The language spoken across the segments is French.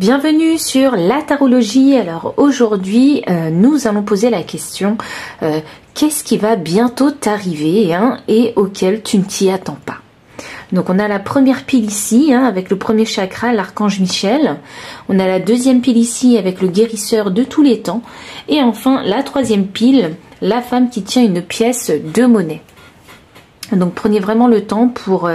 Bienvenue sur la tarologie. Alors aujourd'hui, nous allons poser la question qu'est-ce qui va bientôt t'arriver et auquel tu ne t'y attends pas? Donc on a la première pile ici avec le premier chakra, l'archange Michel. On a la deuxième pile ici avec le guérisseur de tous les temps. Et enfin la troisième pile, la femme qui tient une pièce de monnaie. Donc prenez vraiment le temps pour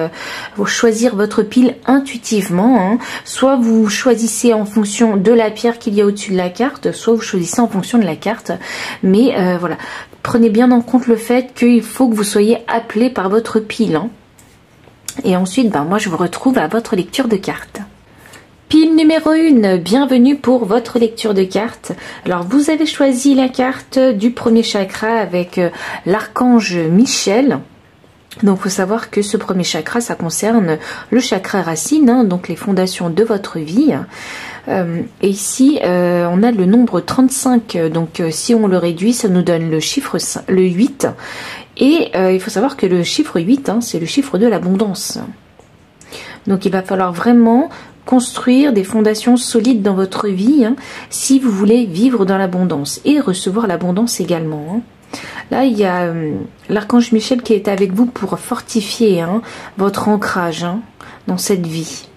choisir votre pile intuitivement. Soit vous choisissez en fonction de la pierre qu'il y a au-dessus de la carte, soit vous choisissez en fonction de la carte. Mais voilà, prenez bien en compte le fait qu'il faut que vous soyez appelé par votre pile. Et ensuite, moi je vous retrouve à votre lecture de cartes. Pile numéro 1, bienvenue pour votre lecture de cartes. Alors vous avez choisi la carte du premier chakra avec l'archange Michel. Donc il faut savoir que ce premier chakra, ça concerne le chakra racine, donc les fondations de votre vie. Et ici, on a le nombre 35, donc si on le réduit, ça nous donne le chiffre le 8. Et il faut savoir que le chiffre 8, c'est le chiffre de l'abondance. Donc il va falloir vraiment construire des fondations solides dans votre vie si vous voulez vivre dans l'abondance et recevoir l'abondance également. Là, il y a l'archange Michel qui est avec vous pour fortifier votre ancrage dans cette vie.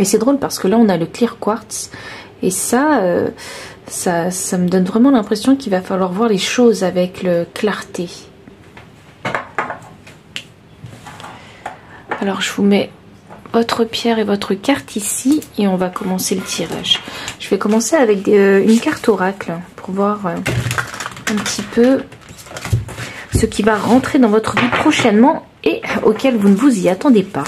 Et c'est drôle parce que là, on a le clear quartz. Et ça me donne vraiment l'impression qu'il va falloir voir les choses avec clarté. Alors, je vous mets votre pierre et votre carte ici et on va commencer le tirage. Je vais commencer avec une carte oracle pour voir un petit peu ce qui va rentrer dans votre vie prochainement et auquel vous ne vous y attendez pas.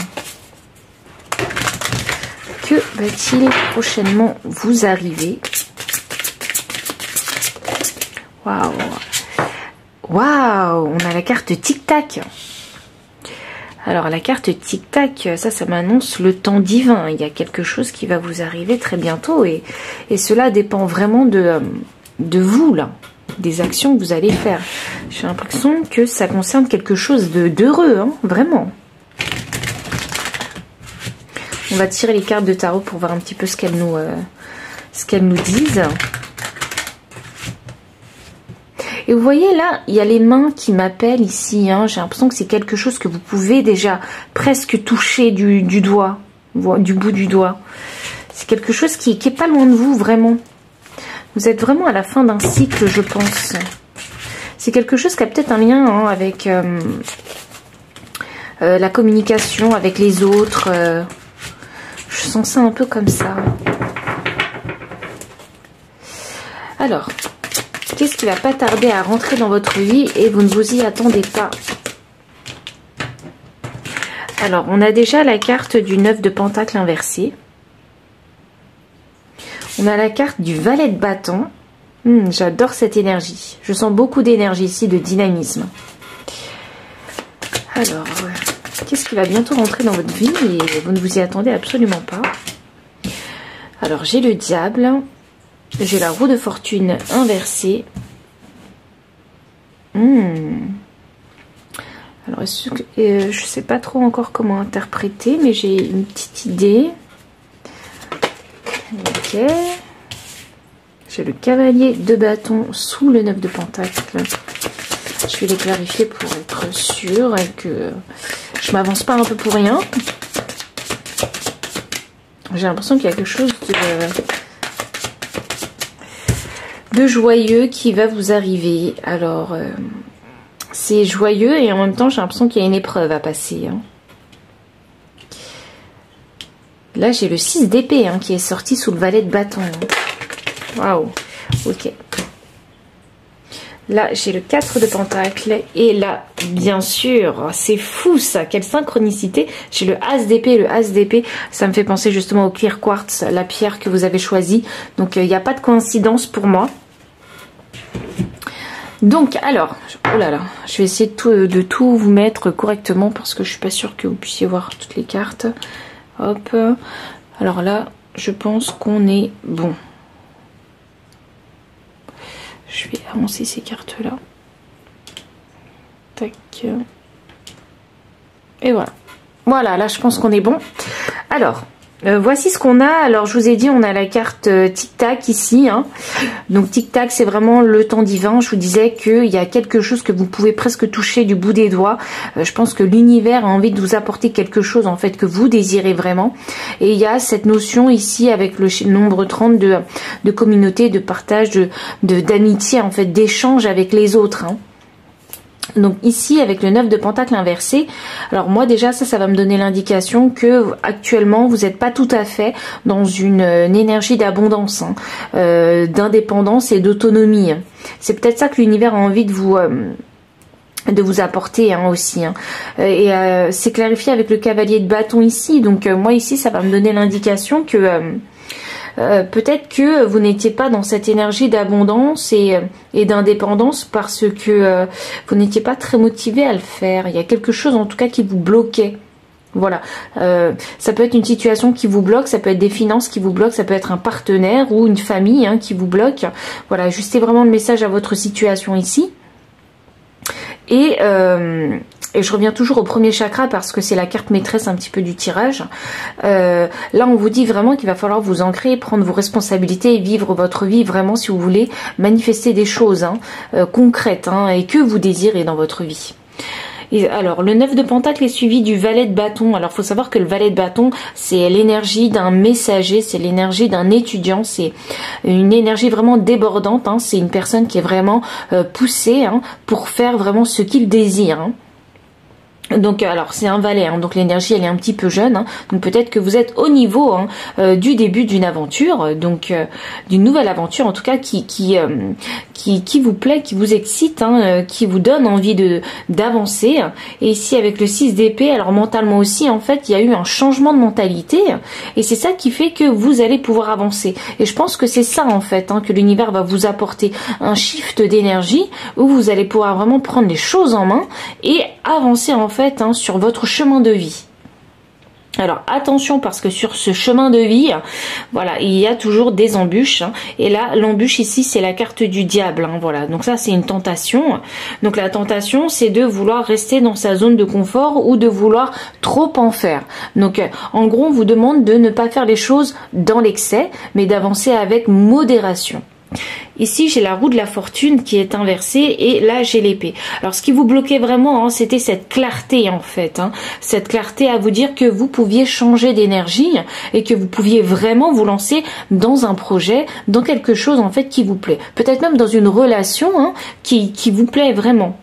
Que va-t-il prochainement vous arriver? Waouh! Waouh! On a la carte tic-tac. Alors la carte tic-tac, ça m'annonce le temps divin. Il y a quelque chose qui va vous arriver très bientôt et cela dépend vraiment de vous là. Des actions que vous allez faire. J'ai l'impression que ça concerne quelque chose d'heureux, vraiment. On va tirer les cartes de tarot pour voir un petit peu ce qu'elles nous disent. Et vous voyez là, il y a les mains qui m'appellent ici. J'ai l'impression que c'est quelque chose que vous pouvez déjà presque toucher du doigt, du bout du doigt. C'est quelque chose qui est pas loin de vous, vraiment. Vous êtes vraiment à la fin d'un cycle, je pense. C'est quelque chose qui a peut-être un lien avec la communication avec les autres. Je sens ça un peu comme ça. Alors, qu'est-ce qui va pas tarder à rentrer dans votre vie et vous ne vous y attendez pas? Alors, on a déjà la carte du 9 de pentacle inversé. On a la carte du valet de bâton. J'adore cette énergie. Je sens beaucoup d'énergie ici, de dynamisme. Alors, qu'est-ce qui va bientôt rentrer dans votre vie et vous ne vous y attendez absolument pas? Alors, j'ai le diable. J'ai la roue de fortune inversée. Alors, je ne sais pas trop encore comment interpréter, mais j'ai une petite idée. Ok. J'ai le cavalier de bâton sous le 9 de pentacle. Je vais les clarifier pour être sûre que je m'avance pas un peu pour rien. J'ai l'impression qu'il y a quelque chose de joyeux qui va vous arriver. Alors, c'est joyeux et en même temps, j'ai l'impression qu'il y a une épreuve à passer. Là, j'ai le 6 d'épée qui est sorti sous le valet de bâton. Waouh, ok. Là, j'ai le 4 de pentacle. Et là, bien sûr, c'est fou ça, quelle synchronicité. J'ai le as d'épée. Le as d'épée, ça me fait penser justement au clear quartz, la pierre que vous avez choisie. Donc, il n'y a pas de coïncidence pour moi. Donc, alors, oh là là, je vais essayer de tout vous mettre correctement parce que je suis pas sûre que vous puissiez voir toutes les cartes. Hop, alors là, je pense qu'on est bon. Je vais avancer ces cartes-là. Tac. Et voilà. Voilà, là, je pense qu'on est bon. Alors, Voici ce qu'on a. Alors je vous ai dit, on a la carte tic-tac ici, hein. Donc tic-tac, c'est vraiment le temps divin. Je vous disais qu'il y a quelque chose que vous pouvez presque toucher du bout des doigts. Je pense que l'univers a envie de vous apporter quelque chose en fait que vous désirez vraiment. Et il y a cette notion ici avec le nombre 30 de communauté, de partage, d'amitié en fait, d'échange avec les autres, hein. Donc ici avec le 9 de pentacle inversé, alors moi déjà ça va me donner l'indication que actuellement vous n'êtes pas tout à fait dans une énergie d'abondance, hein, d'indépendance et d'autonomie. C'est peut-être ça que l'univers a envie de vous apporter, hein, aussi, hein. Et c'est clarifié avec le cavalier de bâton ici. Donc moi ici ça va me donner l'indication que peut-être que vous n'étiez pas dans cette énergie d'abondance et d'indépendance parce que vous n'étiez pas très motivé à le faire. Il y a quelque chose en tout cas qui vous bloquait. Voilà, ça peut être une situation qui vous bloque, ça peut être des finances qui vous bloquent, ça peut être un partenaire ou une famille, hein, qui vous bloque. Voilà, ajustez vraiment le message à votre situation ici. Et je reviens toujours au premier chakra parce que c'est la carte maîtresse un petit peu du tirage. Là, on vous dit vraiment qu'il va falloir vous ancrer, prendre vos responsabilités et vivre votre vie vraiment si vous voulez manifester des choses, hein, concrètes, hein, et que vous désirez dans votre vie. Et alors, le 9 de pentacle est suivi du valet de bâton. Alors, il faut savoir que le valet de bâton, c'est l'énergie d'un messager, c'est l'énergie d'un étudiant, c'est une énergie vraiment débordante, hein. C'est une personne qui est vraiment poussée, hein, pour faire vraiment ce qu'il désire, hein. Donc alors c'est un valet, hein, donc l'énergie elle est un petit peu jeune, hein, donc peut-être que vous êtes au niveau, hein, du début d'une aventure, donc d'une nouvelle aventure en tout cas qui vous plaît, qui vous excite, hein, qui vous donne envie d'avancer. Et ici avec le 6 d'épée, alors mentalement aussi en fait il y a eu un changement de mentalité et c'est ça qui fait que vous allez pouvoir avancer. Et je pense que c'est ça en fait, hein, que l'univers va vous apporter, un shift d'énergie où vous allez pouvoir vraiment prendre les choses en main et avancer en fait, hein, sur votre chemin de vie. Alors attention parce que sur ce chemin de vie, voilà, il y a toujours des embûches, hein, et là l'embûche ici c'est la carte du diable, hein, voilà, donc ça c'est une tentation. Donc la tentation c'est de vouloir rester dans sa zone de confort ou de vouloir trop en faire. Donc en gros on vous demande de ne pas faire les choses dans l'excès mais d'avancer avec modération. Ici j'ai la roue de la fortune qui est inversée et là j'ai l'épée. Alors ce qui vous bloquait vraiment, hein, c'était cette clarté en fait, hein, cette clarté à vous dire que vous pouviez changer d'énergie et que vous pouviez vraiment vous lancer dans un projet, dans quelque chose en fait qui vous plaît. Peut-être même dans une relation, hein, qui vous plaît vraiment.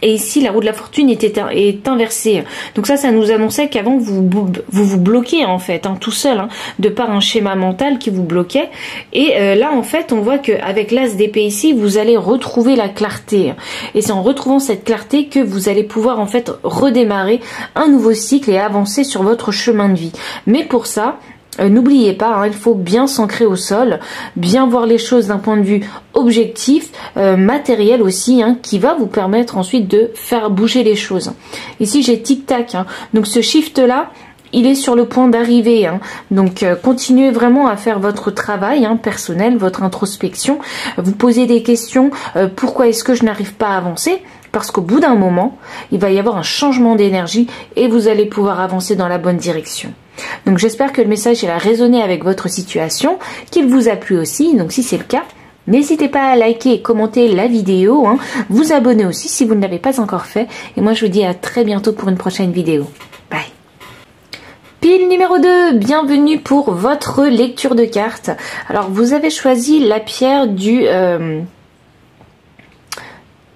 Et ici, la roue de la fortune est inversée. Donc ça nous annonçait qu'avant, vous bloquez en fait, hein, tout seul, hein, de par un schéma mental qui vous bloquait. Et là, en fait, on voit qu'avec l'as d'épée ici, vous allez retrouver la clarté. Et c'est en retrouvant cette clarté que vous allez pouvoir en fait redémarrer un nouveau cycle et avancer sur votre chemin de vie. Mais pour ça, n'oubliez pas, hein, il faut bien s'ancrer au sol, bien voir les choses d'un point de vue objectif, matériel aussi, hein, qui va vous permettre ensuite de faire bouger les choses. Ici j'ai tic-tac, hein, donc ce shift là, il est sur le point d'arriver, hein. Donc continuez vraiment à faire votre travail, hein, personnel, votre introspection, vous posez des questions, pourquoi est-ce que je n'arrive pas à avancer ? Parce qu'au bout d'un moment, il va y avoir un changement d'énergie et vous allez pouvoir avancer dans la bonne direction. Donc j'espère que le message il a résonné avec votre situation, qu'il vous a plu aussi. Donc si c'est le cas, n'hésitez pas à liker et commenter la vidéo, hein, vous abonner aussi si vous ne l'avez pas encore fait. Et moi je vous dis à très bientôt pour une prochaine vidéo. Bye. Pile numéro 2, bienvenue pour votre lecture de cartes. Alors vous avez choisi la pierre du...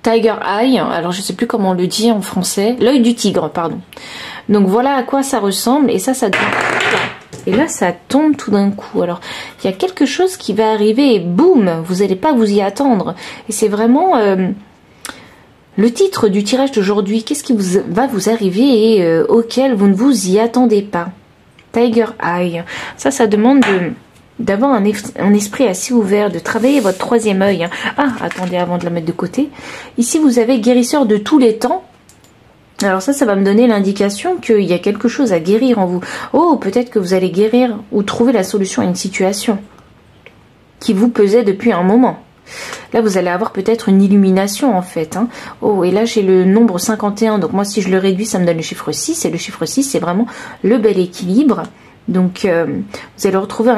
Tiger Eye, alors je sais plus comment on le dit en français, l'œil du tigre, pardon. Donc voilà à quoi ça ressemble, et ça et là ça tombe tout d'un coup. Alors il y a quelque chose qui va arriver et boum, vous n'allez pas vous y attendre. Et c'est vraiment le titre du tirage d'aujourd'hui. Qu'est-ce qui va vous arriver et auquel vous ne vous y attendez pas? Tiger Eye, ça demande d'avoir un esprit assez ouvert, de travailler votre troisième œil. Ah, attendez, avant de la mettre de côté. Ici, vous avez guérisseur de tous les temps. Alors ça va me donner l'indication qu'il y a quelque chose à guérir en vous. Oh, peut-être que vous allez guérir ou trouver la solution à une situation qui vous pesait depuis un moment. Là, vous allez avoir peut-être une illumination en fait, hein. Oh, et là, j'ai le nombre 51. Donc moi, si je le réduis, ça me donne le chiffre 6. Et le chiffre 6, c'est vraiment le bel équilibre. Donc vous allez retrouver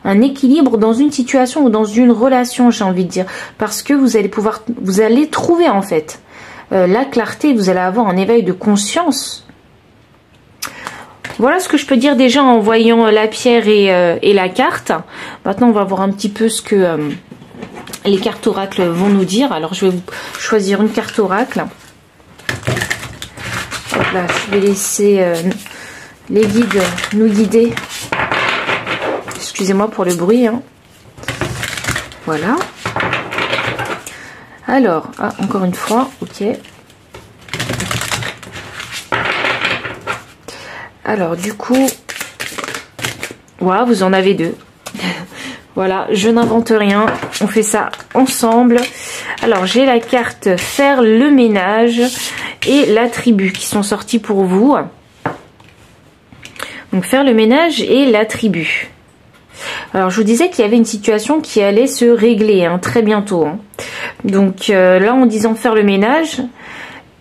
un équilibre dans une situation ou dans une relation, j'ai envie de dire, parce que vous allez trouver en fait la clarté, vous allez avoir un éveil de conscience. Voilà ce que je peux dire déjà en voyant la pierre et la carte. Maintenant on va voir un petit peu ce que les cartes oracles vont nous dire. Alors je vais vous choisir une carte oracle. Hop là, je vais laisser les guides nous guider. Excusez-moi pour le bruit. Hein. Voilà. Alors, encore une fois, ok. Alors, du coup, voilà, vous en avez deux. Voilà, je n'invente rien. On fait ça ensemble. Alors, j'ai la carte faire le ménage et la tribu qui sont sortis pour vous. Donc, faire le ménage et la tribu. Alors, je vous disais qu'il y avait une situation qui allait se régler hein, très bientôt. Hein. Donc, là, en disant faire le ménage,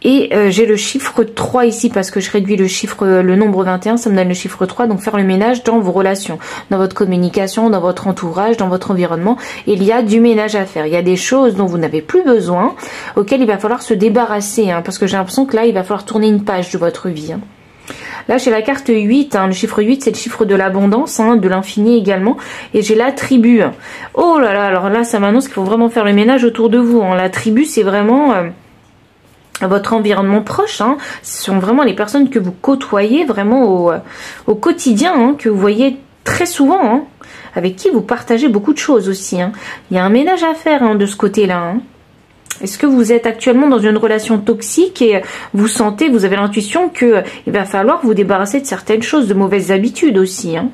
et j'ai le chiffre 3 ici parce que je réduis le nombre 21, ça me donne le chiffre 3. Donc, faire le ménage dans vos relations, dans votre communication, dans votre entourage, dans votre environnement. Il y a du ménage à faire. Il y a des choses dont vous n'avez plus besoin, auxquelles il va falloir se débarrasser. Hein, parce que j'ai l'impression que là, il va falloir tourner une page de votre vie. Hein. Là, j'ai la carte 8. Hein, le chiffre 8, c'est le chiffre de l'abondance, hein, de l'infini également. Et j'ai la tribu. Oh là là, alors là, ça m'annonce qu'il faut vraiment faire le ménage autour de vous. Hein. La tribu, c'est vraiment votre environnement proche. Hein. Ce sont vraiment les personnes que vous côtoyez vraiment au quotidien, hein, que vous voyez très souvent, hein, avec qui vous partagez beaucoup de choses aussi. Hein. Il y a un ménage à faire hein, de ce côté-là. Hein. Est-ce que vous êtes actuellement dans une relation toxique et vous sentez, vous avez l'intuition qu'il va falloir vous débarrasser de certaines choses, de mauvaises habitudes aussi. Hein.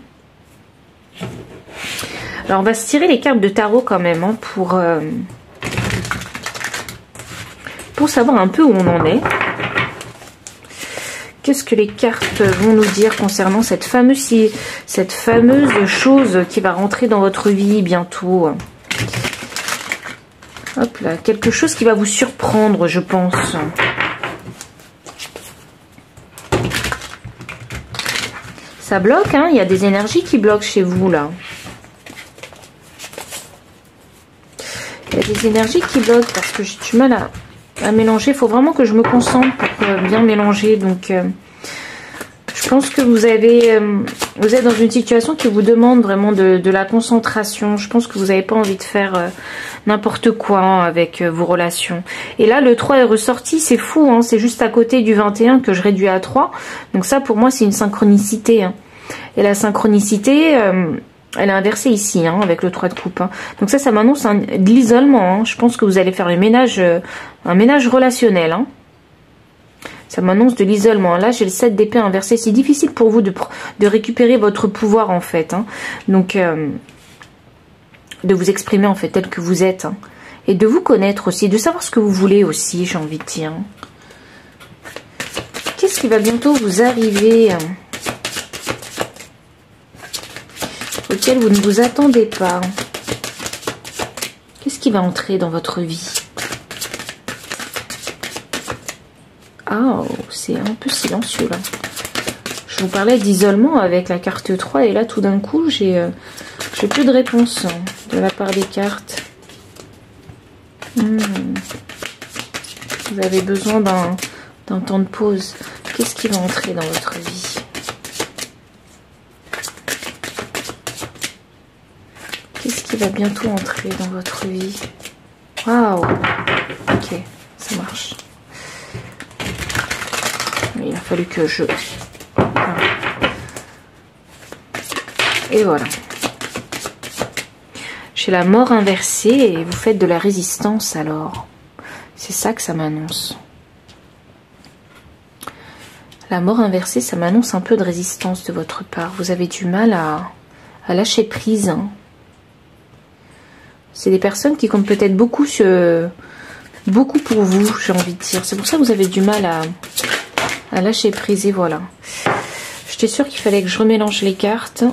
Alors on va se tirer les cartes de tarot quand même hein, pour savoir un peu où on en est. Qu'est-ce que les cartes vont nous dire concernant cette fameuse chose qui va rentrer dans votre vie bientôt? Hop là, quelque chose qui va vous surprendre, je pense. Ça bloque, hein, il y a des énergies qui bloquent chez vous, là. Il y a des énergies qui bloquent parce que j'ai du mal à mélanger. Il faut vraiment que je me concentre pour bien mélanger. Donc, je pense que vous êtes dans une situation qui vous demande vraiment de la concentration. Je pense que vous n'avez pas envie de faire n'importe quoi hein, avec vos relations. Et là, le 3 est ressorti. C'est fou, hein, c'est juste à côté du 21 que je réduis à 3. Donc ça, pour moi, c'est une synchronicité. Hein. Et la synchronicité, elle est inversée ici, hein, avec le 3 de coupe. Hein. Donc ça m'annonce de l'isolement. Hein. Je pense que vous allez faire le ménage, un ménage relationnel. Hein. Ça m'annonce de l'isolement. Là, j'ai le 7 d'épée inversé. C'est difficile pour vous de récupérer votre pouvoir, en fait. Hein. Donc, de vous exprimer, en fait, tel que vous êtes. Hein. Et de vous connaître aussi. De savoir ce que vous voulez aussi, j'ai envie de dire. Hein. Qu'est-ce qui va bientôt vous arriver hein, auquel vous ne vous attendez pas? Qu'est-ce qui va entrer dans votre vie? Ah, c'est un peu silencieux là. Je vous parlais d'isolement avec la carte 3 et là tout d'un coup j'ai peu de réponses hein, de la part des cartes. Vous avez besoin d'un temps de pause. Qu'est-ce qui va entrer dans votre vie? Qu'est-ce qui va bientôt entrer dans votre vie? Waouh! Ok, ça marche. Il a fallu que je... Voilà. Et voilà. J'ai la mort inversée et vous faites de la résistance alors. C'est ça que ça m'annonce. La mort inversée, ça m'annonce un peu de résistance de votre part. Vous avez du mal à lâcher prise. Hein. C'est des personnes qui comptent peut-être beaucoup pour vous, j'ai envie de dire. C'est pour ça que vous avez du mal à lâcher prise. Et voilà. J'étais sûre qu'il fallait que je remélange les cartes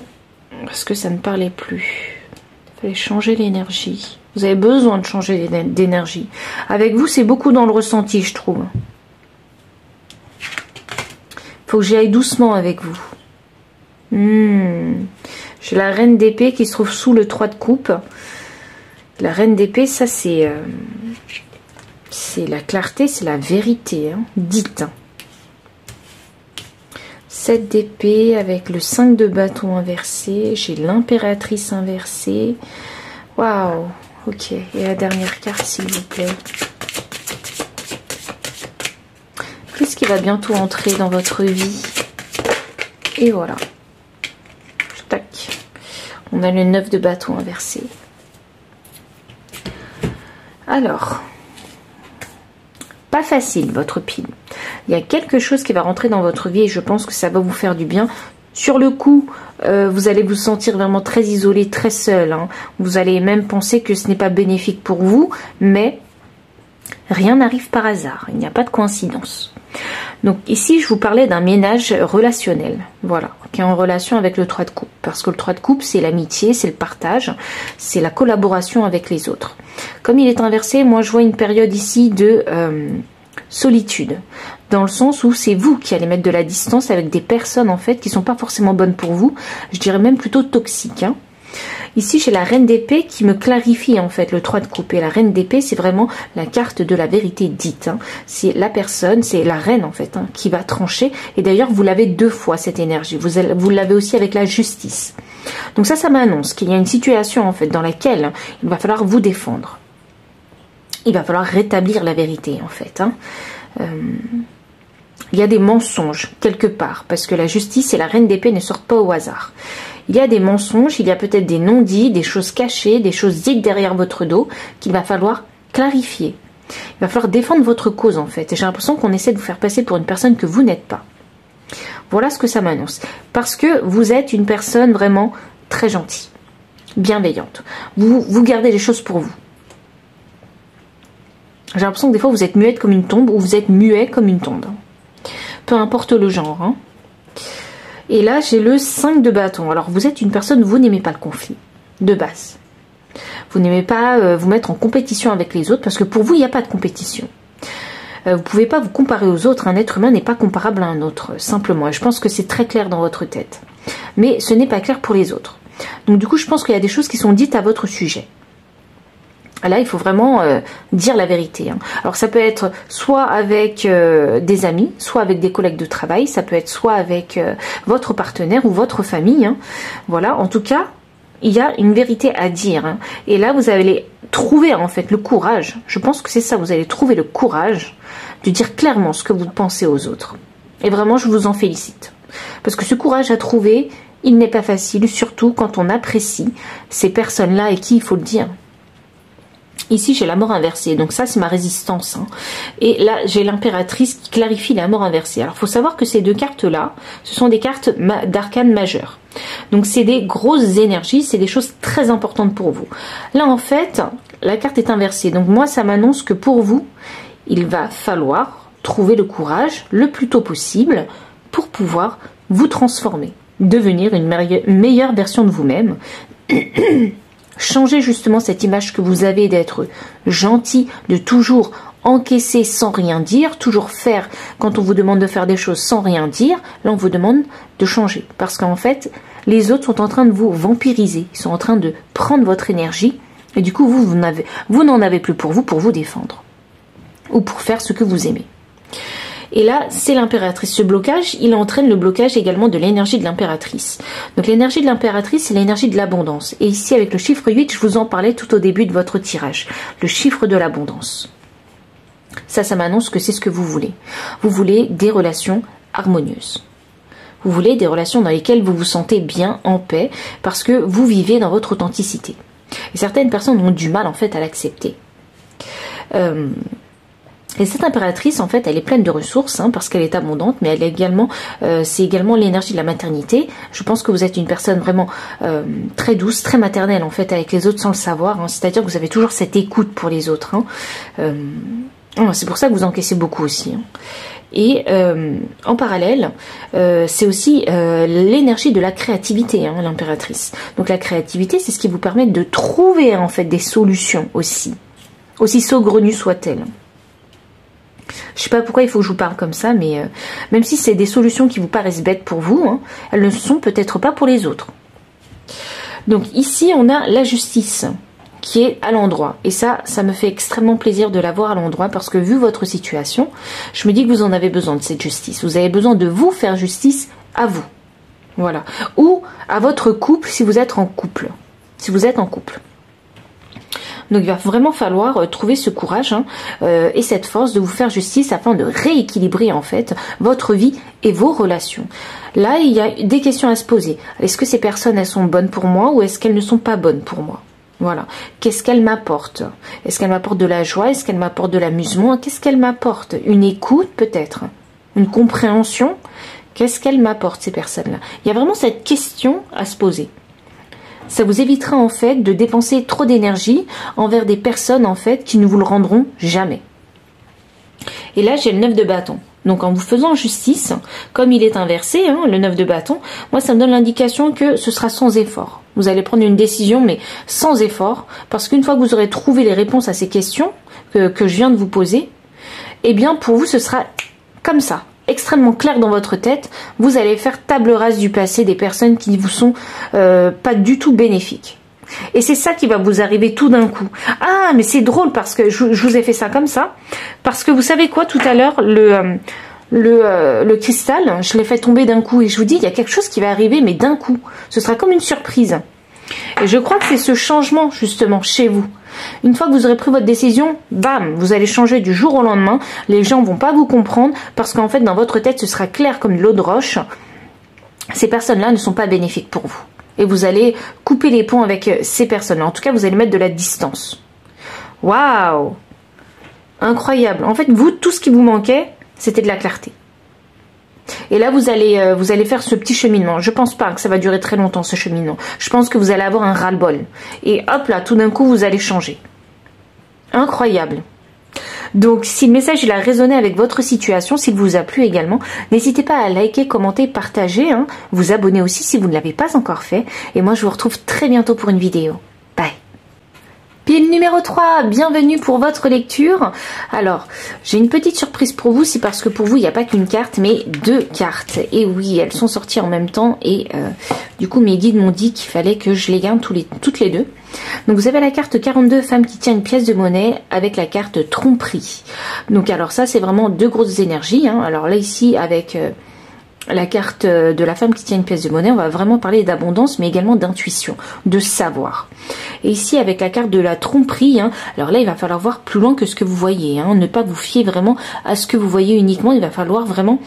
parce que ça ne parlait plus. Il fallait changer l'énergie. Vous avez besoin de changer d'énergie. Avec vous, c'est beaucoup dans le ressenti, je trouve. Il faut que j'y aille doucement avec vous. J'ai la reine d'épée qui se trouve sous le 3 de coupe. La reine d'épée, ça c'est la clarté, c'est la vérité, hein, dite. 7 d'épée avec le 5 de bâton inversé. J'ai l'impératrice inversée. Waouh, ok. Et la dernière carte, s'il vous plaît. Qu'est-ce qui va bientôt entrer dans votre vie? Et voilà. Tac. On a le 9 de bâton inversé. Alors, pas facile votre pile. Il y a quelque chose qui va rentrer dans votre vie et je pense que ça va vous faire du bien. Sur le coup, vous allez vous sentir vraiment très isolé, très seul, hein. Vous allez même penser que ce n'est pas bénéfique pour vous, mais rien n'arrive par hasard. Il n'y a pas de coïncidence. Donc ici, je vous parlais d'un ménage relationnel, voilà, qui est en relation avec le 3 de coupe. Parce que le 3 de coupe, c'est l'amitié, c'est le partage, c'est la collaboration avec les autres. Comme il est inversé, moi je vois une période ici de solitude. Dans le sens où c'est vous qui allez mettre de la distance avec des personnes en fait qui ne sont pas forcément bonnes pour vous. Je dirais même plutôt toxiques, hein. Ici, j'ai la reine d'épée qui me clarifie en fait le 3 de coupe. Et la reine d'épée, c'est vraiment la carte de la vérité dite, hein. C'est la personne, c'est la reine en fait, hein, qui va trancher. Et d'ailleurs, vous l'avez 2 fois cette énergie. Vous l'avez aussi avec la justice. Donc ça m'annonce qu'il y a une situation en fait dans laquelle il va falloir vous défendre. Il va falloir rétablir la vérité en fait, hein. Il y a des mensonges quelque part, parce que la justice et la reine d'épée ne sortent pas au hasard. Il y a des mensonges, il y a peut-être des non-dits, des choses cachées, des choses dites derrière votre dos qu'il va falloir clarifier. Il va falloir défendre votre cause en fait. Et j'ai l'impression qu'on essaie de vous faire passer pour une personne que vous n'êtes pas. Voilà ce que ça m'annonce. Parce que vous êtes une personne vraiment très gentille, bienveillante. Vous gardez les choses pour vous. J'ai l'impression que des fois vous êtes muette comme une tombe ou vous êtes muet comme une tombe. Peu importe le genre, hein. Et là, j'ai le 5 de bâton. Alors, vous êtes une personne, vous n'aimez pas le conflit, de base. Vous n'aimez pas vous mettre en compétition avec les autres, parce que pour vous, il n'y a pas de compétition. Vous ne pouvez pas vous comparer aux autres. Un être humain n'est pas comparable à un autre, simplement. Et je pense que c'est très clair dans votre tête. Mais ce n'est pas clair pour les autres. Donc, du coup, je pense qu'il y a des choses qui sont dites à votre sujet. Là, il faut vraiment dire la vérité, hein. Alors, ça peut être soit avec des amis, soit avec des collègues de travail, ça peut être soit avec votre partenaire ou votre famille, hein. Voilà, en tout cas, il y a une vérité à dire, hein. Et là, vous allez trouver en fait le courage, je pense que c'est ça, vous allez trouver le courage de dire clairement ce que vous pensez aux autres. Et vraiment, je vous en félicite. Parce que ce courage à trouver, il n'est pas facile, surtout quand on apprécie ces personnes-là et qui, il faut le dire. Ici, j'ai la mort inversée, donc ça, c'est ma résistance, hein. Et là, j'ai l'impératrice qui clarifie la mort inversée. Alors, il faut savoir que ces 2 cartes-là, ce sont des cartes d'arcane majeures. Donc, c'est des grosses énergies, c'est des choses très importantes pour vous. Là, en fait, la carte est inversée. Donc, moi, ça m'annonce que pour vous, il va falloir trouver le courage le plus tôt possible pour pouvoir vous transformer, devenir une meilleure version de vous-même. Changer justement cette image que vous avez d'être gentil, de toujours encaisser sans rien dire, toujours faire quand on vous demande de faire des choses sans rien dire. Là, on vous demande de changer. Parce qu'en fait, les autres sont en train de vous vampiriser. Ils sont en train de prendre votre énergie. Et du coup, vous n'en avez plus pour vous défendre. Ou pour faire ce que vous aimez. Et là, c'est l'impératrice. Ce blocage, il entraîne le blocage également de l'énergie de l'impératrice. Donc l'énergie de l'impératrice, c'est l'énergie de l'abondance. Et ici, avec le chiffre 8, je vous en parlais tout au début de votre tirage. Le chiffre de l'abondance. Ça m'annonce que c'est ce que vous voulez. Vous voulez des relations harmonieuses. Vous voulez des relations dans lesquelles vous vous sentez bien, en paix, parce que vous vivez dans votre authenticité. Et certaines personnes ont du mal, en fait, à l'accepter. Et cette impératrice, en fait, elle est pleine de ressources, hein, parce qu'elle est abondante, mais elle est également, c'est également l'énergie de la maternité. Je pense que vous êtes une personne vraiment très douce, très maternelle, en fait, avec les autres sans le savoir, hein. C'est-à-dire que vous avez toujours cette écoute pour les autres, hein. C'est pour ça que vous encaissez beaucoup aussi, hein. Et en parallèle, c'est aussi l'énergie de la créativité, hein, l'impératrice. Donc la créativité, c'est ce qui vous permet de trouver, en fait, des solutions aussi saugrenues soient-elles. Je sais pas pourquoi il faut que je vous parle comme ça, mais même si c'est des solutions qui vous paraissent bêtes pour vous, hein, elles ne sont peut-être pas pour les autres. Donc ici, on a la justice qui est à l'endroit. Et ça me fait extrêmement plaisir de la voir à l'endroit parce que vu votre situation, je me dis que vous en avez besoin de cette justice. Vous avez besoin de vous faire justice à vous. Voilà. Ou à votre couple si vous êtes en couple. Si vous êtes en couple. Donc il va vraiment falloir trouver ce courage et cette force de vous faire justice afin de rééquilibrer en fait votre vie et vos relations. Là, il y a des questions à se poser. Est-ce que ces personnes, elles sont bonnes pour moi ou est-ce qu'elles ne sont pas bonnes pour moi? Voilà. Qu'est-ce qu'elles m'apportent? Est-ce qu'elles m'apportent de la joie? Est-ce qu'elles m'apportent de l'amusement? Qu'est-ce qu'elles m'apportent? Une écoute peut-être? Une compréhension? Qu'est-ce qu'elles m'apportent ces personnes-là? Il y a vraiment cette question à se poser. Ça vous évitera en fait de dépenser trop d'énergie envers des personnes en fait qui ne vous le rendront jamais. Et là j'ai le 9 de bâton. Donc en vous faisant justice, comme il est inversé, hein, le 9 de bâton, moi ça me donne l'indication que ce sera sans effort. Vous allez prendre une décision mais sans effort, parce qu'une fois que vous aurez trouvé les réponses à ces questions que je viens de vous poser, eh bien pour vous ce sera comme ça, extrêmement clair dans votre tête. Vous allez faire table rase du passé des personnes qui vous sont pas du tout bénéfiques. Et c'est ça qui va vous arriver tout d'un coup. Ah, mais c'est drôle parce que je vous ai fait ça comme ça. Parce que vous savez quoi, tout à l'heure, le cristal, je l'ai fait tomber d'un coup. Et je vous dis, il y a quelque chose qui va arriver, mais d'un coup. Ce sera comme une surprise. Et je crois que c'est ce changement, justement, chez vous. Une fois que vous aurez pris votre décision, bam, vous allez changer du jour au lendemain. Les gens vont pas vous comprendre parce qu'en fait, dans votre tête, ce sera clair comme de l'eau de roche. Ces personnes-là ne sont pas bénéfiques pour vous. Et vous allez couper les ponts avec ces personnes-là. En tout cas, vous allez mettre de la distance. Waouh! Incroyable. En fait, vous, tout ce qui vous manquait, c'était de la clarté. Et là, vous allez faire ce petit cheminement. Je pense pas que ça va durer très longtemps, ce cheminement. Je pense que vous allez avoir un ras-le-bol. Et hop là, tout d'un coup, vous allez changer. Incroyable. Donc, si le message il a résonné avec votre situation, s'il vous a plu également, n'hésitez pas à liker, commenter, partager, hein, vous abonner aussi si vous ne l'avez pas encore fait. Et moi, je vous retrouve très bientôt pour une vidéo. Bye. Pile numéro 3, bienvenue pour votre lecture. Alors, j'ai une petite surprise pour vous, c'est parce que pour vous, il n'y a pas qu'une carte, mais 2 cartes. Et oui, elles sont sorties en même temps et du coup, mes guides m'ont dit qu'il fallait que je les garde toutes les deux. Donc, vous avez la carte 42, femme qui tient une pièce de monnaie, avec la carte tromperie. Donc, alors ça, c'est vraiment 2 grosses énergies. Hein. Alors là, ici, avec... la carte de la femme qui tient une pièce de monnaie, on va vraiment parler d'abondance, mais également d'intuition, de savoir. Et ici, avec la carte de la tromperie, hein, alors là, il va falloir voir plus loin que ce que vous voyez. Hein, ne pas vous fier vraiment à ce que vous voyez uniquement. Il va falloir vraiment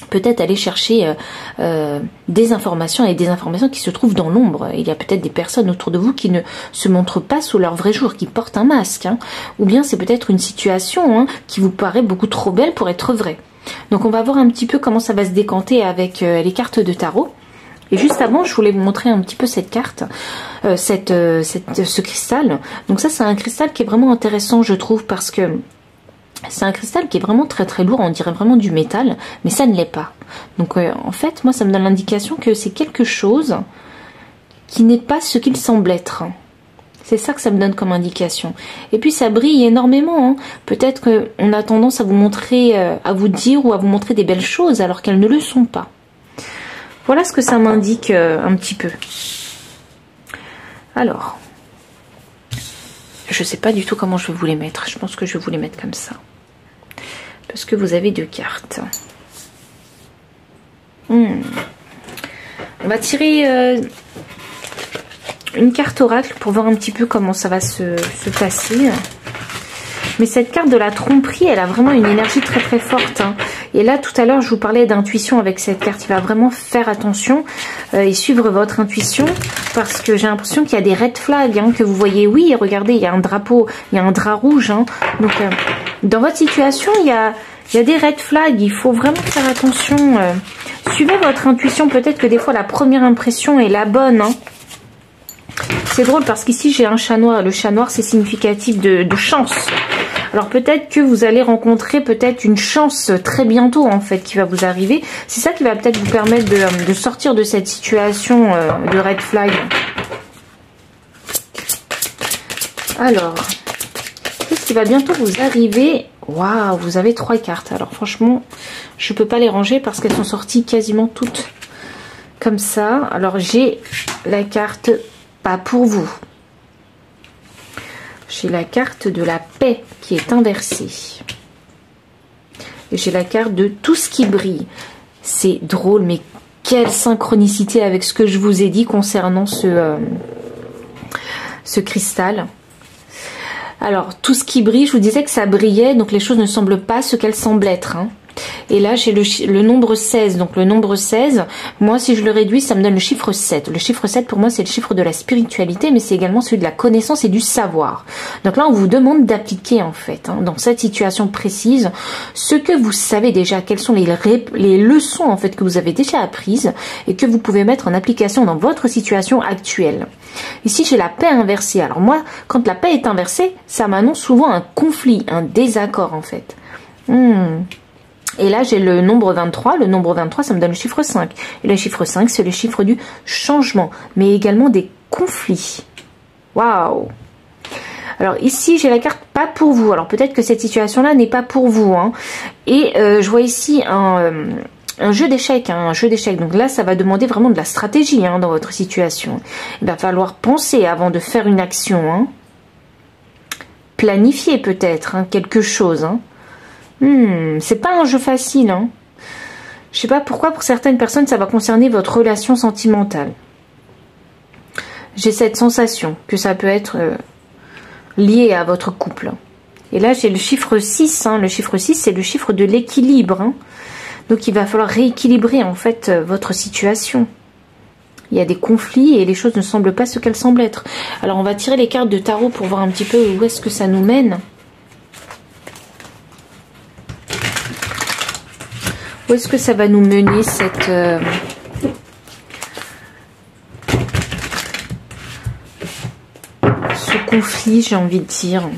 peut-être aller chercher des informations et des informations qui se trouvent dans l'ombre. Il y a peut-être des personnes autour de vous qui ne se montrent pas sous leur vrai jour, qui portent un masque. Hein, ou bien c'est peut-être une situation hein, qui vous paraît beaucoup trop belle pour être vraie. Donc on va voir un petit peu comment ça va se décanter avec les cartes de tarot. Et juste avant, je voulais vous montrer un petit peu cette carte, ce cristal. Donc ça, c'est un cristal qui est vraiment intéressant, je trouve, parce que c'est un cristal qui est vraiment très très lourd, on dirait vraiment du métal, mais ça ne l'est pas. Donc en fait, moi, ça me donne l'indication que c'est quelque chose qui n'est pas ce qu'il semble être. C'est ça que ça me donne comme indication. Et puis ça brille énormément. Hein. Peut-être qu'on a tendance à vous montrer, à vous dire ou à vous montrer des belles choses alors qu'elles ne le sont pas. Voilà ce que ça m'indique un petit peu. Alors, je ne sais pas du tout comment je vais vous les mettre. Je pense que je vais vous les mettre comme ça. Parce que vous avez 2 cartes. On va tirer... une carte oracle pour voir un petit peu comment ça va se passer. Mais cette carte de la tromperie, elle a vraiment une énergie très très forte. Hein. Et là, tout à l'heure, je vous parlais d'intuition avec cette carte. Il va vraiment faire attention et suivre votre intuition parce que j'ai l'impression qu'il y a des red flags hein, que vous voyez. Oui, regardez, il y a un drapeau, il y a un drap rouge. Hein. Donc, dans votre situation, il y a des red flags. Il faut vraiment faire attention. Suivez votre intuition. Peut-être que des fois, la première impression est la bonne. Hein. C'est drôle parce qu'ici j'ai un chat noir. Le chat noir c'est significatif de chance. Alors peut-être que vous allez rencontrer peut-être une chance très bientôt en fait qui va vous arriver. C'est ça qui va peut-être vous permettre de sortir de cette situation de red flag. Alors, qu'est-ce qui va bientôt vous arriver Waouh, vous avez 3 cartes. Alors franchement, je peux pas les ranger parce qu'elles sont sorties quasiment toutes comme ça. Alors j'ai la carte pas pour vous. J'ai la carte de la paix qui est inversée. Et j'ai la carte de tout ce qui brille. C'est drôle, mais quelle synchronicité avec ce que je vous ai dit concernant ce cristal. Alors, tout ce qui brille, je vous disais que ça brillait, donc les choses ne semblent pas ce qu'elles semblent être. Hein. Et là, j'ai le nombre 16. Donc, le nombre 16, moi, si je le réduis, ça me donne le chiffre 7. Le chiffre 7, pour moi, c'est le chiffre de la spiritualité, mais c'est également celui de la connaissance et du savoir. Donc là, on vous demande d'appliquer, en fait, hein, dans cette situation précise, ce que vous savez déjà, quelles sont les leçons, en fait, que vous avez déjà apprises et que vous pouvez mettre en application dans votre situation actuelle. Ici, j'ai la paix inversée. Alors moi, quand la paix est inversée, ça m'annonce souvent un conflit, un désaccord, en fait. Et là, j'ai le nombre 23. Le nombre 23, ça me donne le chiffre 5. Et le chiffre 5, c'est le chiffre du changement, mais également des conflits. Waouh! Alors ici, j'ai la carte pas pour vous. Alors peut-être que cette situation-là n'est pas pour vous. Hein. Et je vois ici un jeu d'échecs. Hein, un jeu d'échecs. Donc là, ça va demander vraiment de la stratégie hein, dans votre situation. Il va falloir penser avant de faire une action. Hein. Planifier peut-être hein, quelque chose. Hein. C'est pas un jeu facile. Hein. Je sais pas pourquoi pour certaines personnes ça va concerner votre relation sentimentale. J'ai cette sensation que ça peut être lié à votre couple. Et là j'ai le chiffre 6. Hein. Le chiffre 6 c'est le chiffre de l'équilibre. Hein. Donc il va falloir rééquilibrer en fait votre situation. Il y a des conflits et les choses ne semblent pas ce qu'elles semblent être. Alors on va tirer les cartes de tarot pour voir un petit peu où est-ce que ça nous mène. Où est-ce que ça va nous mener cette ce conflit, j'ai envie de dire.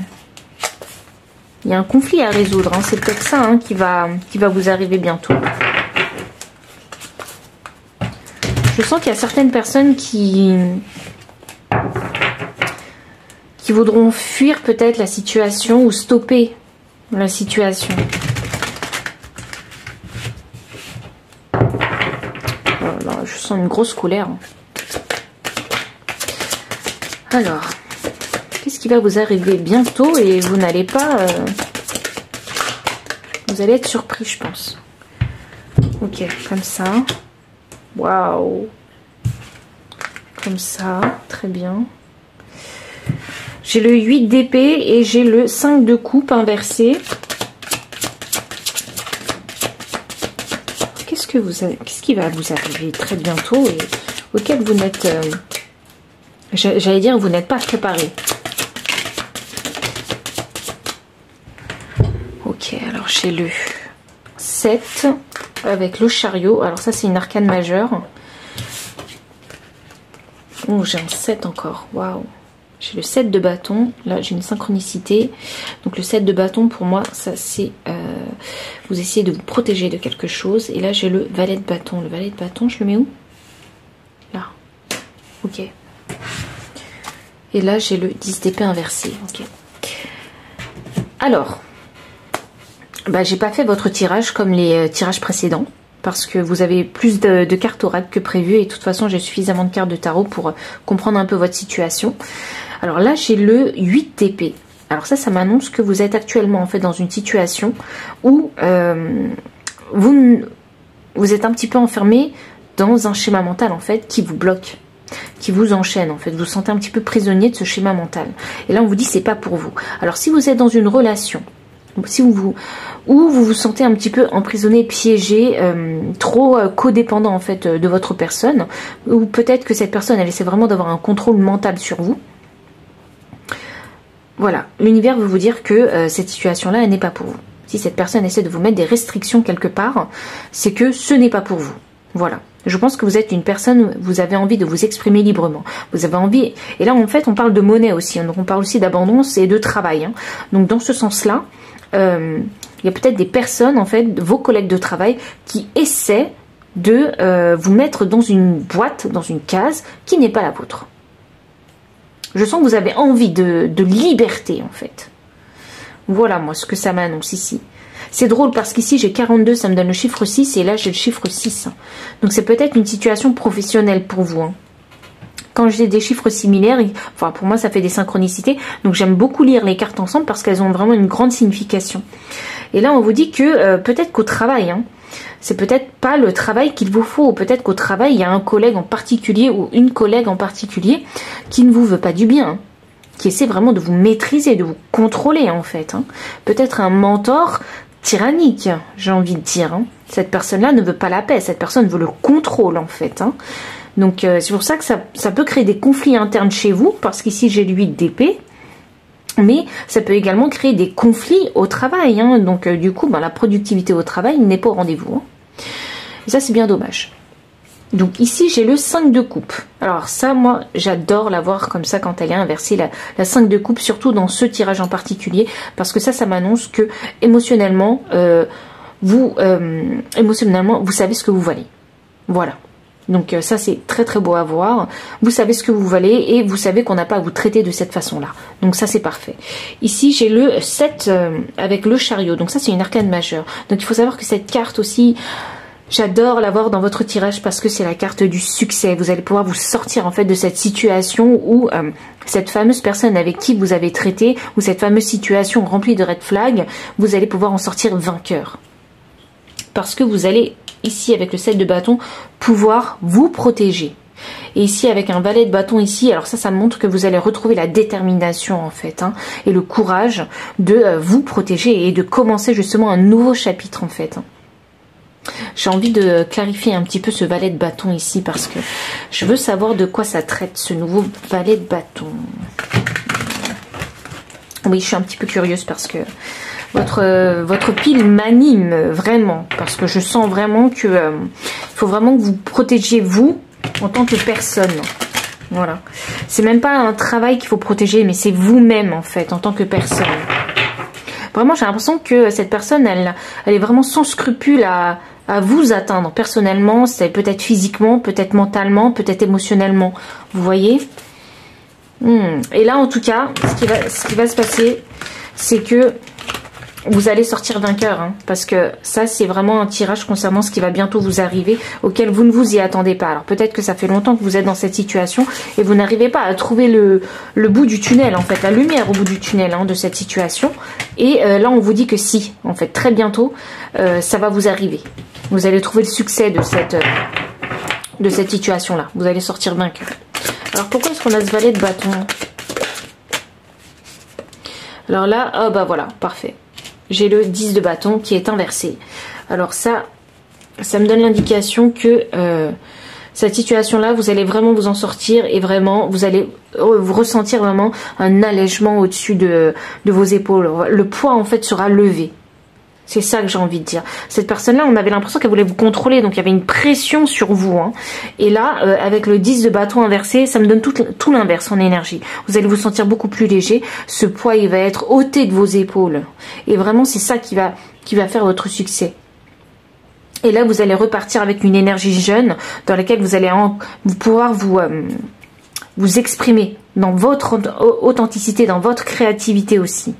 Il y a un conflit à résoudre, hein. C'est peut-être ça hein, qui va vous arriver bientôt. Je sens qu'il y a certaines personnes qui voudront fuir peut-être la situation ou stopper la situation. Je sens une grosse colère. Alors, qu'est-ce qui va vous arriver bientôt et vous n'allez pas... vous allez être surpris, je pense. Ok, comme ça. Waouh. Comme ça, très bien. J'ai le 8 d'épée et j'ai le 5 de coupe inversé. Qu'est-ce qui va vous arriver très bientôt et auquel vous n'êtes, j'allais dire, vous n'êtes pas préparé. Ok, alors j'ai le 7 avec le chariot. Alors ça, c'est une arcane majeure. Oh, j'ai un 7 encore. Waouh. J'ai le 7 de bâton. Là, j'ai une synchronicité. Donc le 7 de bâton, pour moi, ça c'est... vous essayez de vous protéger de quelque chose. Et là, j'ai le valet de bâton. Le valet de bâton, je le mets où? Là. Ok. Et là, j'ai le 10 d'épée inversé. Ok. Alors, bah, j'ai pas fait votre tirage comme les tirages précédents. Parce que vous avez plus de cartes oracle que prévu. Et de toute façon, j'ai suffisamment de cartes de tarot pour comprendre un peu votre situation. Alors là, j'ai le 8 d'épée. Alors ça m'annonce que vous êtes actuellement en fait dans une situation où vous êtes un petit peu enfermé dans un schéma mental en fait qui vous bloque, qui vous enchaîne en fait. Vous vous sentez un petit peu prisonnier de ce schéma mental. Et là, on vous dit c'est pas pour vous. Alors si vous êtes dans une relation, si vous vous sentez un petit peu emprisonné, piégé, trop codépendant en fait de votre personne, ou peut-être que cette personne elle essaie vraiment d'avoir un contrôle mental sur vous. Voilà, l'univers veut vous dire que cette situation-là, elle n'est pas pour vous. Si cette personne essaie de vous mettre des restrictions quelque part, c'est que ce n'est pas pour vous. Voilà. Je pense que vous êtes une personne, vous avez envie de vous exprimer librement. Vous avez envie... Et là, en fait, on parle de monnaie aussi. Donc, on parle aussi d'abondance et de travail. Hein. Donc, dans ce sens-là, il y a peut-être des personnes, en fait, vos collègues de travail, qui essaient de vous mettre dans une boîte, dans une case qui n'est pas la vôtre. Je sens que vous avez envie de liberté, en fait. Voilà moi ce que ça m'annonce ici. C'est drôle parce qu'ici j'ai 42, ça me donne le chiffre 6 et là j'ai le chiffre 6. Donc c'est peut-être une situation professionnelle pour vous. Hein. Quand j'ai des chiffres similaires, enfin pour moi ça fait des synchronicités. Donc j'aime beaucoup lire les cartes ensemble parce qu'elles ont vraiment une grande signification. Et là on vous dit que peut-être qu'au travail, hein, c'est peut-être pas le travail qu'il vous faut. Ou peut-être qu'au travail il y a un collègue en particulier ou une collègue en particulier qui ne vous veut pas du bien. Hein, qui essaie vraiment de vous maîtriser, de vous contrôler en fait. Hein. Peut-être un mentor tyrannique, j'ai envie de dire. Hein. Cette personne-là ne veut pas la paix, cette personne veut le contrôle en fait. Hein. Donc c'est pour ça que ça peut créer des conflits internes chez vous, parce qu'ici j'ai l'huile d'épée, mais ça peut également créer des conflits au travail. Hein. Donc du coup, la productivité au travail n'est pas au rendez-vous. Hein. Et ça c'est bien dommage. Donc ici j'ai le 5 de coupe. Alors ça moi j'adore la voir comme ça quand elle est inversée, la 5 de coupe, surtout dans ce tirage en particulier, parce que ça m'annonce que émotionnellement vous savez ce que vous valez. Voilà. Donc ça c'est très très beau à voir. Vous savez ce que vous valez et vous savez qu'on n'a pas à vous traiter de cette façon-là. Donc ça c'est parfait. Ici j'ai le 7 avec le chariot. Donc ça c'est une arcane majeure. Donc il faut savoir que cette carte aussi, j'adore l'avoir dans votre tirage parce que c'est la carte du succès. Vous allez pouvoir vous sortir en fait de cette situation où cette fameuse personne avec qui vous avez traité, ou cette fameuse situation remplie de red flags, vous allez pouvoir en sortir vainqueur. Parce que vous allez, ici avec le 7 de bâton, pouvoir vous protéger. Et ici avec un valet de bâton ici, alors ça montre que vous allez retrouver la détermination en fait, hein, et le courage de vous protéger et de commencer justement un nouveau chapitre en fait. Hein. J'ai envie de clarifier un petit peu ce valet de bâton ici parce que je veux savoir de quoi ça traite ce nouveau valet de bâton. Oui, je suis un petit peu curieuse parce que votre pile m'anime vraiment, parce que je sens vraiment que il faut vraiment que vous protégiez vous en tant que personne. Voilà. C'est même pas un travail qu'il faut protéger, mais c'est vous-même en fait en tant que personne. Vraiment, j'ai l'impression que cette personne, elle est vraiment sans scrupule à vous atteindre personnellement, c'est peut-être physiquement, peut-être mentalement, peut-être émotionnellement. Vous voyez? Et là, en tout cas, ce qui va se passer, c'est que vous allez sortir vainqueur. Hein, parce que ça, c'est vraiment un tirage concernant ce qui va bientôt vous arriver, auquel vous ne vous y attendez pas. Alors peut-être que ça fait longtemps que vous êtes dans cette situation et vous n'arrivez pas à trouver le bout du tunnel, en fait, la lumière au bout du tunnel hein, de cette situation. Et là, on vous dit que si, en fait, très bientôt, ça va vous arriver. Vous allez trouver le succès de cette situation-là. Vous allez sortir vainqueur. Alors pourquoi est-ce qu'on a ce valet de bâton? Alors là, ah bah voilà, parfait. J'ai le 10 de bâton qui est inversé. Alors ça me donne l'indication que cette situation-là, vous allez vraiment vous en sortir et vraiment, vous allez vous ressentir vraiment un allègement au-dessus de vos épaules. Le poids, en fait, sera levé. C'est ça que j'ai envie de dire. Cette personne-là, on avait l'impression qu'elle voulait vous contrôler, donc il y avait une pression sur vous. Hein. Et là, avec le 10 de bâton inversé, ça me donne tout l'inverse en énergie. Vous allez vous sentir beaucoup plus léger. Ce poids, il va être ôté de vos épaules. Et vraiment, c'est ça qui va faire votre succès. Et là, vous allez repartir avec une énergie jeune dans laquelle vous allez pouvoir vous exprimer dans votre authenticité, dans votre créativité aussi.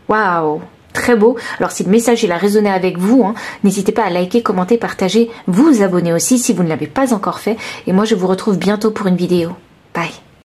Waouh! Très beau. Alors si le message il a résonné avec vous, hein, n'hésitez pas à liker, commenter, partager, vous abonner aussi si vous ne l'avez pas encore fait. Et moi je vous retrouve bientôt pour une vidéo. Bye.